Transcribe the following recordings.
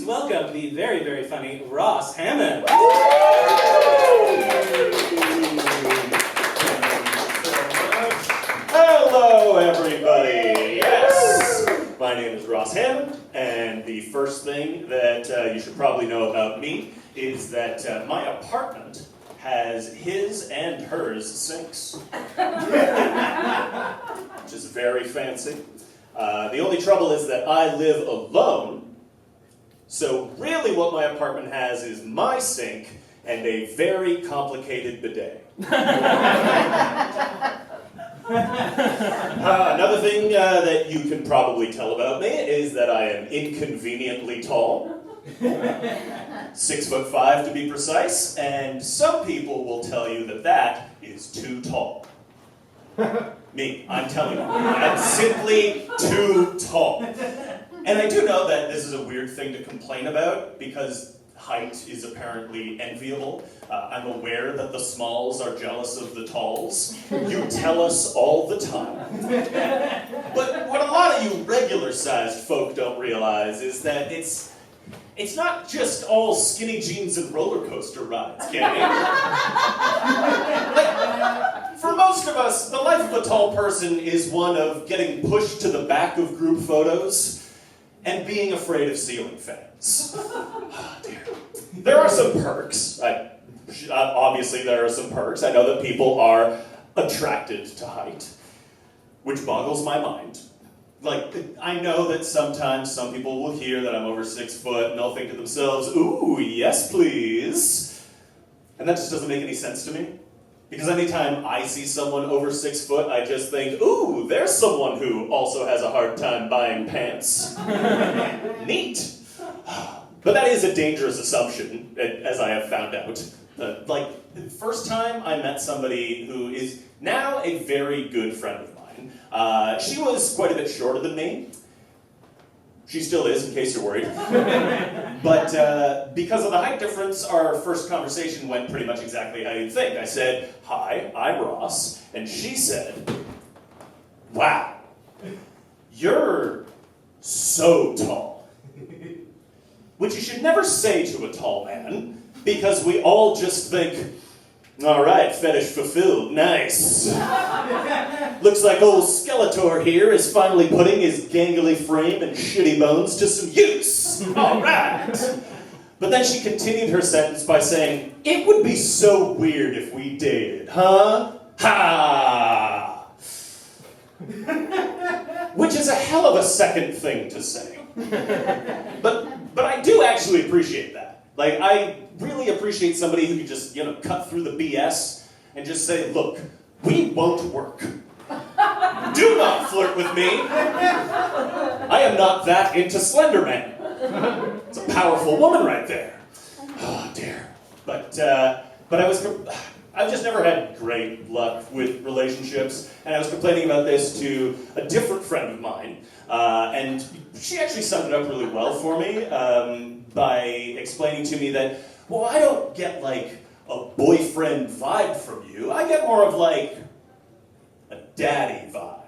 please welcome the very, very funny Ross Hammond. Hello, everybody. Yes, my name is Ross Hammond, and the first thing that you should probably know about me is that my apartment has his and hers sinks, which is very fancy. The only trouble is that I live alone, so really what my apartment has is my sink and a very complicated bidet. Another thing that you can probably tell about me is that I am inconveniently tall. 6'5" to be precise, and some people will tell you that that is too tall. Me, I'm telling you, I'm simply too tall. And I do know that this is a weird thing to complain about because height is apparently enviable. I'm aware that the smalls are jealous of the talls. You tell us all the time. But what a lot of you regular-sized folk don't realize is that it's not just all skinny jeans and roller coaster rides, Kenny. Like, for most of us, the life of a tall person is one of getting pushed to the back of group photos and being afraid of ceiling fans. Oh, dear. There are some perks. Obviously, there are some perks. I know that people are attracted to height, which boggles my mind. Like, I know that sometimes some people will hear that I'm over 6 foot and they'll think to themselves, ooh, yes, please. And that just doesn't make any sense to me. Because anytime I see someone over 6 foot, I just think, ooh, there's someone who also has a hard time buying pants. Neat. But that is a dangerous assumption, as I have found out. The first time I met somebody who is now a very good friend of mine, she was quite a bit shorter than me. She still is, in case you're worried. But because of the height difference, our first conversation went pretty much exactly how you'd think. I said, hi, I'm Ross. And she said, wow, you're so tall. Which you should never say to a tall man, because we all just think, all right, fetish fulfilled, nice. Looks like old Skeletor here is finally putting his gangly frame and shitty bones to some use. All right. But then she continued her sentence by saying, it would be so weird if we dated, huh? Ha! Which is a hell of a second thing to say. But I do actually appreciate that. Like, I really appreciate somebody who can just, cut through the BS and just say, look, we won't work. Do not flirt with me. I am not that into Slender Man. It's a powerful woman right there. Oh, dear. But I've just never had great luck with relationships, and I was complaining about this to a different friend of mine, and she actually summed it up really well for me by explaining to me that, well, I don't get, like, a boyfriend vibe from you. I get more of, like, a daddy vibe.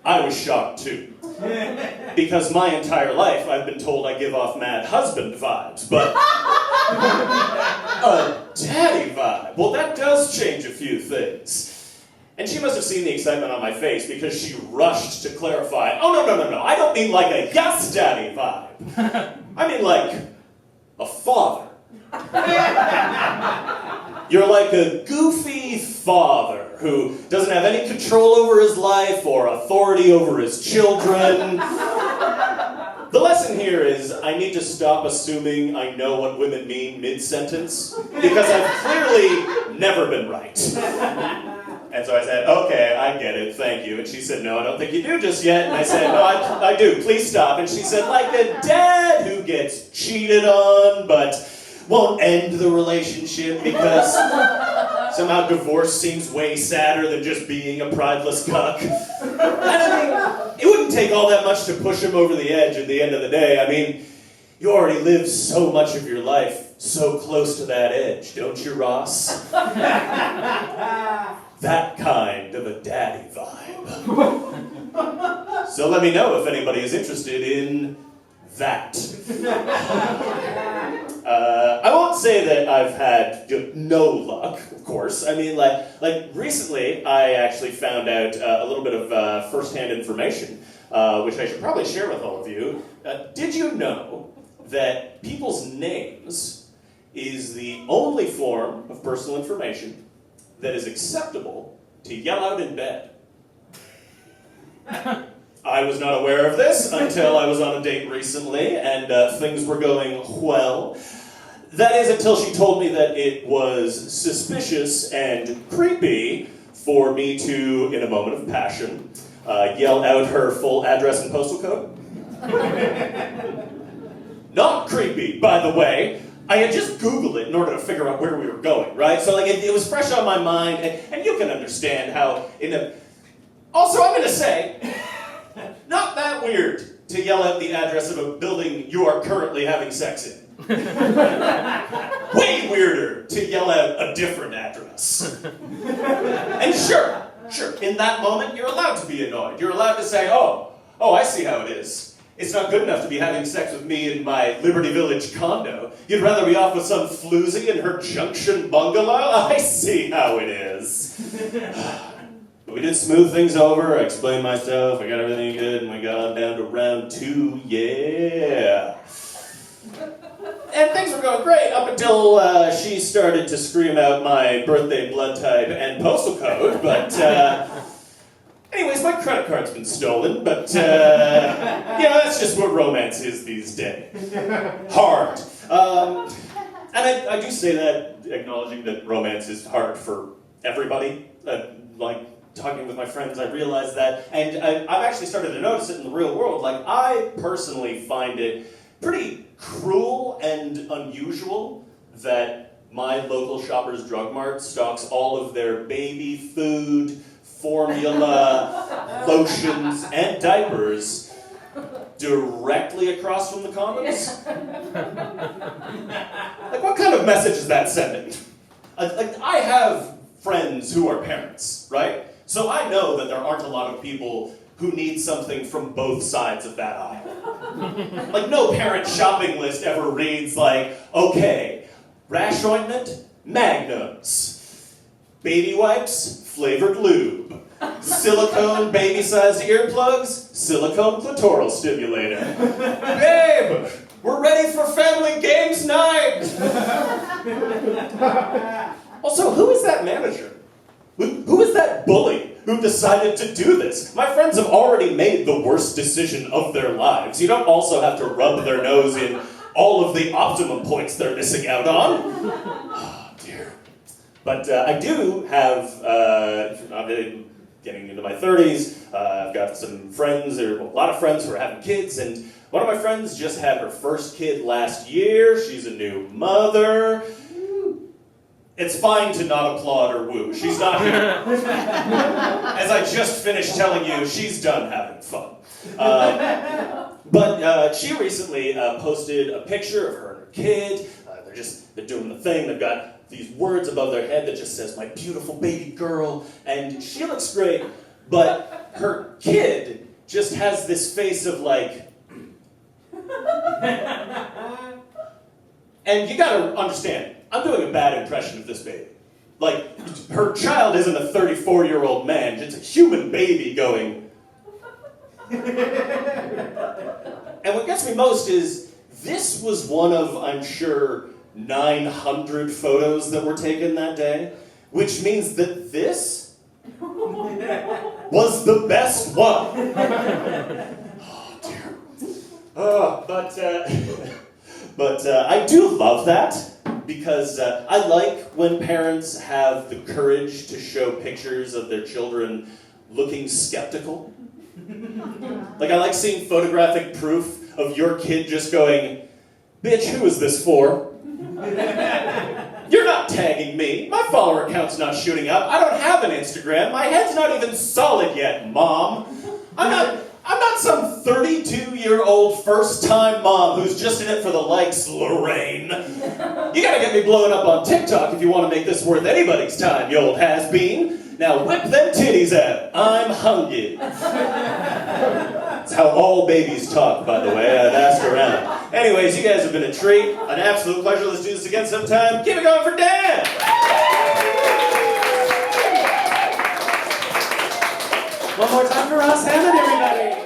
I was shocked, too. Because my entire life I've been told I give off mad husband vibes, but a daddy vibe, well, that does change a few things. And she must have seen the excitement on my face because she rushed to clarify, oh, no, I don't mean like a yes daddy vibe. I mean like a father. You're like a goofy father who doesn't have any control over his life or authority over his children. The lesson here is I need to stop assuming I know what women mean mid-sentence because I've clearly never been right. And so I said, okay, I get it, thank you. And she said, no, I don't think you do just yet. And I said, no, I do, please stop. And she said, like a dad who gets cheated on, but won't end the relationship because somehow divorce seems way sadder than just being a prideless cuck. And I mean, it wouldn't take all that much to push him over the edge at the end of the day. I mean, you already lived so much of your life so close to that edge, don't you, Ross? That kind of a daddy vibe. So let me know if anybody is interested in that. I won't say that I've had no luck, of course. I mean, like recently, I actually found out a little bit of first-hand information, which I should probably share with all of you. Did you know that people's names is the only form of personal information that is acceptable to yell out in bed? I was not aware of this until I was on a date recently, and things were going well. That is until she told me that it was suspicious and creepy for me to, in a moment of passion, yell out her full address and postal code. Not creepy, by the way. I had just Googled it in order to figure out where we were going, right? So like it was fresh on my mind, and you can understand how Also, I'm going to say, not that weird to yell out the address of a building you are currently having sex in. Way weirder to yell out a different address. And sure, in that moment, you're allowed to be annoyed. You're allowed to say, oh, I see how it is. It's not good enough to be having sex with me in my Liberty Village condo. You'd rather be off with some floozy in her Junction bungalow? I see how it is. We did smooth things over, I explained myself, I got everything good, and we got down to round 2, yeah. And things were going great up until she started to scream out my birthday, blood type, and postal code, but anyways, my credit card's been stolen, but that's just what romance is these days. Hard. And I do say that, acknowledging that romance is hard for everybody. Talking with my friends, I realized that, and I've actually started to notice it in the real world. Like, I personally find it pretty cruel and unusual that my local Shoppers Drug Mart stocks all of their baby food, formula, lotions, and diapers directly across from the condoms. Like, what kind of message is that sending? I have friends who are parents, right? So I know that there aren't a lot of people who need something from both sides of that aisle. Like, no parent shopping list ever reads like, okay, rash ointment, Magnums. Baby wipes, flavored lube. Silicone baby-sized earplugs, silicone clitoral stimulator. Babe, we're ready for family games night! Also, who is that manager? Who is that bully who decided to do this? My friends have already made the worst decision of their lives. You don't also have to rub their nose in all of the optimum points they're missing out on. Oh, dear. But I do have, I'm getting into my 30s, I've got some friends, or a lot of friends who are having kids, and one of my friends just had her first kid last year. She's a new mother. It's fine to not applaud or woo. She's not here. As I just finished telling you, she's done having fun. But she recently posted a picture of her and her kid. They're doing the thing. They've got these words above their head that just says, "My beautiful baby girl." And she looks great, but her kid just has this face of like... And you gotta understand, I'm doing a bad impression of this baby. Like, her child isn't a 34-year-old man, it's a human baby going... And what gets me most is, this was one of, I'm sure, 900 photos that were taken that day, which means that this was the best one. Oh, dear. But I do love that, because I like when parents have the courage to show pictures of their children looking skeptical. Like, I like seeing photographic proof of your kid just going, "Bitch, who is this for? You're not tagging me. My follower count's not shooting up. I don't have an Instagram. My head's not even solid yet, Mom. I'm not some 32-year-old first-time mom who's just in it for the likes, Lorraine. You gotta get me blowing up on TikTok if you want to make this worth anybody's time, you old has-been. Now whip them titties out. I'm hungry. That's how all babies talk, by the way. I've asked around. Anyways, you guys have been a treat. An absolute pleasure. Let's do this again sometime. Keep it going for Dan! One more time for Ross Hammond, everybody.